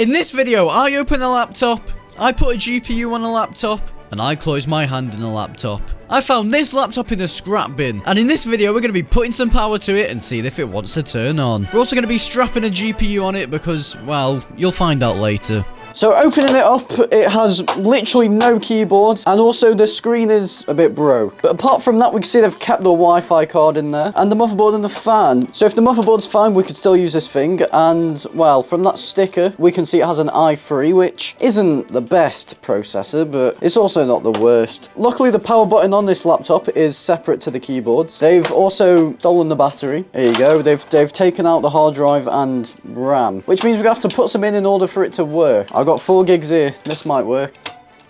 In this video, I open a laptop, I put a GPU on a laptop, and I close my hand in a laptop. I found this laptop in a scrap bin, and in this video we're going to be putting some power to it and seeing if it wants to turn on. We're also going to be strapping a GPU on it because, well, you'll find out later. So opening it up, it has literally no keyboard, and also the screen is a bit broke. But apart from that, we can see they've kept the Wi-Fi card in there, and the motherboard and the fan. So if the motherboard's fine, we could still use this thing, and, well, from that sticker, we can see it has an i3, which isn't the best processor, but it's also not the worst. Luckily, the power button on this laptop is separate to the keyboards. They've also stolen the battery. There you go. They've taken out the hard drive and RAM, which means we're going to have to put some in order for it to work. I've got 4 gigs here. This might work.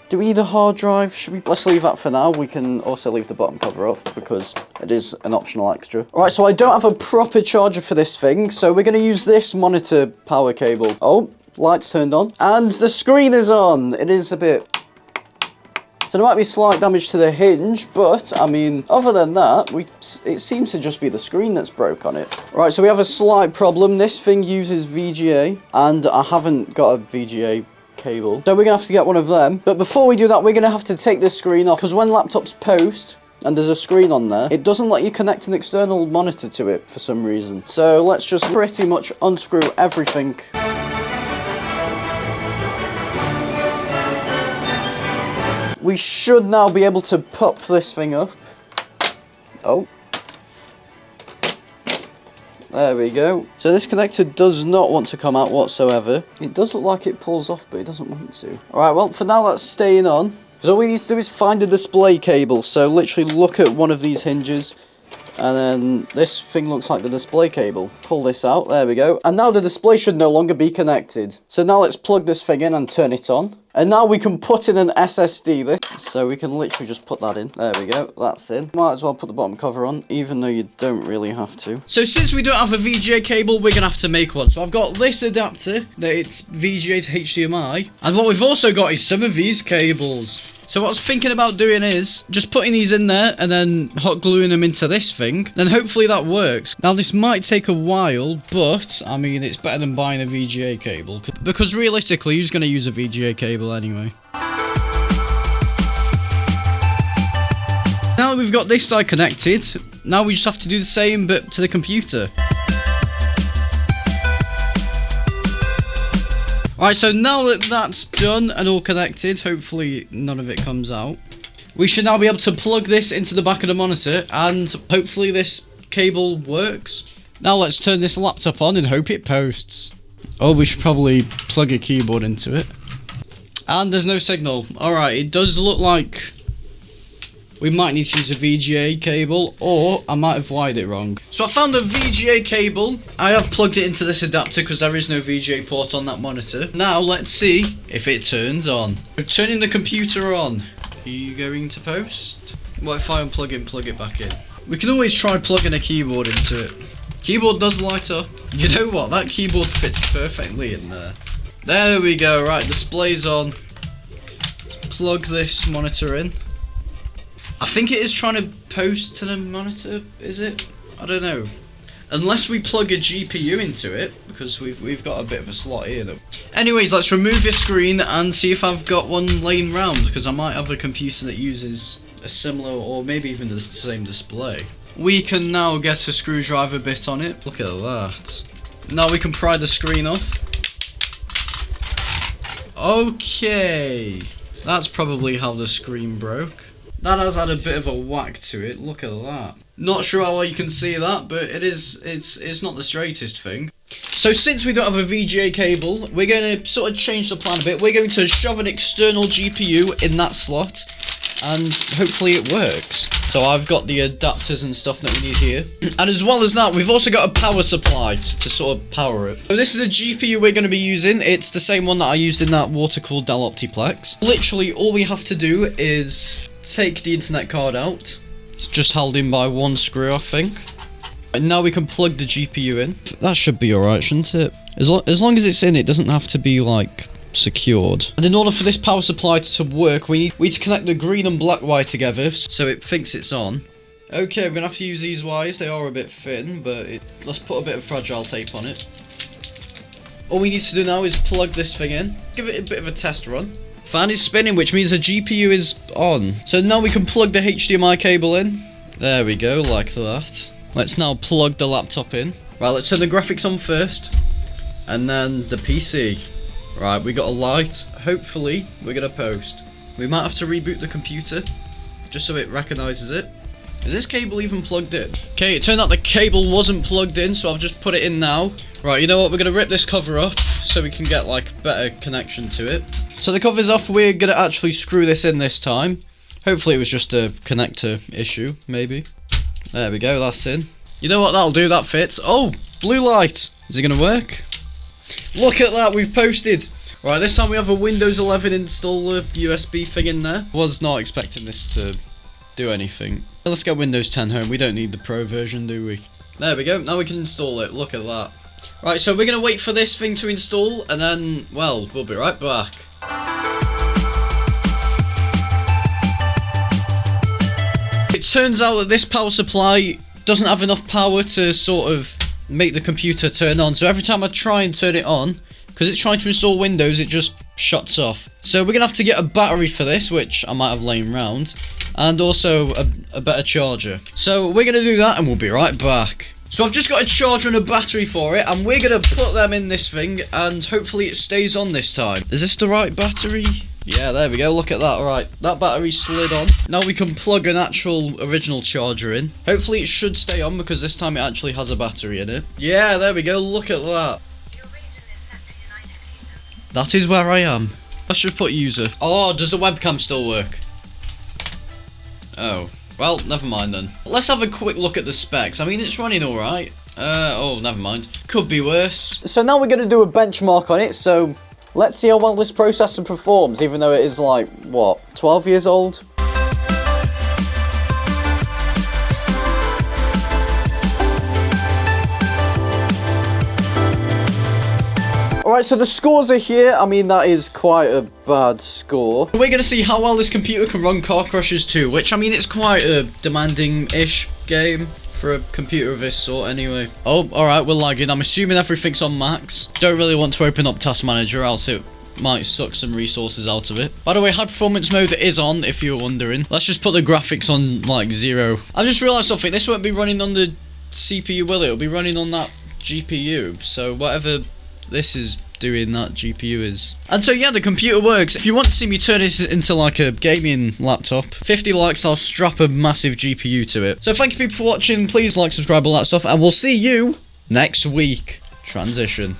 Do we need a hard drive? Let's leave that for now. We can also leave the bottom cover off because it is an optional extra. Alright, so I don't have a proper charger for this thing, so we're going to use this monitor power cable. Oh, lights turned on. And the screen is on. It is a bit... So there might be slight damage to the hinge, but, I mean, other than that, it seems to just be the screen that's broke on it. Right, so we have a slight problem. This thing uses VGA, and I haven't got a VGA cable. So we're going to have to get one of them. But before we do that, we're going to have to take this screen off, because when laptops post, and there's a screen on there, it doesn't let you connect an external monitor to it for some reason. So let's just pretty much unscrew everything. We should now be able to pop this thing up. Oh. There we go. So this connector does not want to come out whatsoever. It does look like it pulls off, but it doesn't want to. Alright, well, for now, that's staying on. So all we need to do is find a display cable. So literally look at one of these hinges. And then this thing looks like the display cable. Pull this out. There we go. And now the display should no longer be connected. So now let's plug this thing in and turn it on. And now we can put in an SSD. So we can literally just put that in. There we go. That's in. Might as well put the bottom cover on, even though you don't really have to. So since we don't have a VGA cable, we're going to have to make one. So I've got this adapter that it's VGA to HDMI. And what we've also got is some of these cables. So what I was thinking about doing is just putting these in there and then hot gluing them into this thing. Then hopefully that works. Now this might take a while, but I mean it's better than buying a VGA cable. Because realistically, who's going to use a VGA cable anyway? Now we've got this side connected. Now we just have to do the same but to the computer. Alright, so now that that's done and all connected, hopefully none of it comes out, we should now be able to plug this into the back of the monitor and hopefully this cable works. Now let's turn this laptop on and hope it posts. Oh, we should probably plug a keyboard into it. And there's no signal. Alright, it does look like we might need to use a VGA cable, or I might have wired it wrong. So I found a VGA cable. I have plugged it into this adapter because there is no VGA port on that monitor. Now let's see if it turns on. I'm turning the computer on. Are you going to post? What if I unplug it and plug it back in? We can always try plugging a keyboard into it. Keyboard does light up. You know what? That keyboard fits perfectly in there. There we go. Right, display's on. Let's plug this monitor in. I think it is trying to post to the monitor, is it? I don't know. Unless we plug a GPU into it, because we've got a bit of a slot here though. Anyways, let's remove this screen and see if I've got one laying round, because I might have a computer that uses a similar or maybe even the same display. We can now get a screwdriver bit on it. Look at that. Now we can pry the screen off. Okay. That's probably how the screen broke. That has had a bit of a whack to it. Look at that. Not sure how well you can see that, but it's not the straightest thing. So since we don't have a VGA cable, we're going to sort of change the plan a bit. We're going to shove an external GPU in that slot, and hopefully it works. So I've got the adapters and stuff that we need here. And as well as that, we've also got a power supply to sort of power it. So this is a GPU we're going to be using. It's the same one that I used in that water-cooled Dell Optiplex. Literally, all we have to do is take the internet card out. It's just held in by one screw, I think. And now we can plug the GPU in. That should be alright, shouldn't it? As long as it's in, it doesn't have to be, like, secured. And in order for this power supply to work, we need to connect the green and black wire together so it thinks it's on. Okay, we're gonna have to use these wires. They are a bit thin, but let's put a bit of fragile tape on it. All we need to do now is plug this thing in. Give it a bit of a test run. Fan is spinning, which means the GPU is on. So now we can plug the HDMI cable in. There we go, like that. Let's now plug the laptop in. Right, let's turn the graphics on first. And then the PC. Right, we got a light. Hopefully, we're gonna post. We might have to reboot the computer, just so it recognizes it. Is this cable even plugged in? Okay, it turned out the cable wasn't plugged in, so I've just put it in now. Right, you know what? We're gonna rip this cover up, so we can get, like, better connection to it. So the cover's off, we're gonna actually screw this in this time. Hopefully it was just a connector issue, maybe. There we go, that's in. You know what, that'll do, that fits. Oh, blue light. Is it gonna work? Look at that, we've posted. Right, this time we have a Windows 11 installer USB thing in there. Was not expecting this to do anything. Let's get Windows 10 home, we don't need the Pro version, do we? There we go, now we can install it, look at that. Right, so we're gonna wait for this thing to install, and then, well, we'll be right back. It turns out that this power supply doesn't have enough power to sort of make the computer turn on, so every time I try and turn it on, because it's trying to install Windows, it just shuts off. So we're gonna have to get a battery for this, which I might have laying around, and also a better charger. So we're gonna do that and we'll be right back. So I've just got a charger and a battery for it, and we're gonna put them in this thing, and hopefully it stays on this time. Is this the right battery? Yeah, there we go, look at that. Alright, that battery slid on. Now we can plug an actual original charger in. Hopefully it should stay on, because this time it actually has a battery in it. Yeah, there we go, look at that. Your region is set to United Kingdom. That is where I am. Let's just put user. Oh, does the webcam still work? Oh. Well, never mind then. Let's have a quick look at the specs. I mean, it's running alright. Oh, never mind. Could be worse. So now we're going to do a benchmark on it, so let's see how well this processor performs, even though it is like, what, 12 years old? Alright, so the scores are here. I mean, that is quite a bad score. We're going to see how well this computer can run Car Crushers 2, which, I mean, it's quite a demanding-ish game for a computer of this sort anyway. Oh, alright, we're lagging. I'm assuming everything's on max. Don't really want to open up Task Manager, else it might suck some resources out of it. By the way, high performance mode is on, if you're wondering. Let's just put the graphics on, like, 0. I just realised something. This won't be running on the CPU, will it? It'll be running on that GPU. So whatever this is doing, that GPU is. And so yeah, the computer works. If you want to see me turn this into like a gaming laptop, 50 likes, I'll strap a massive GPU to it. So thank you people for watching. Please like, subscribe, all that stuff, and we'll see you next week. Transition.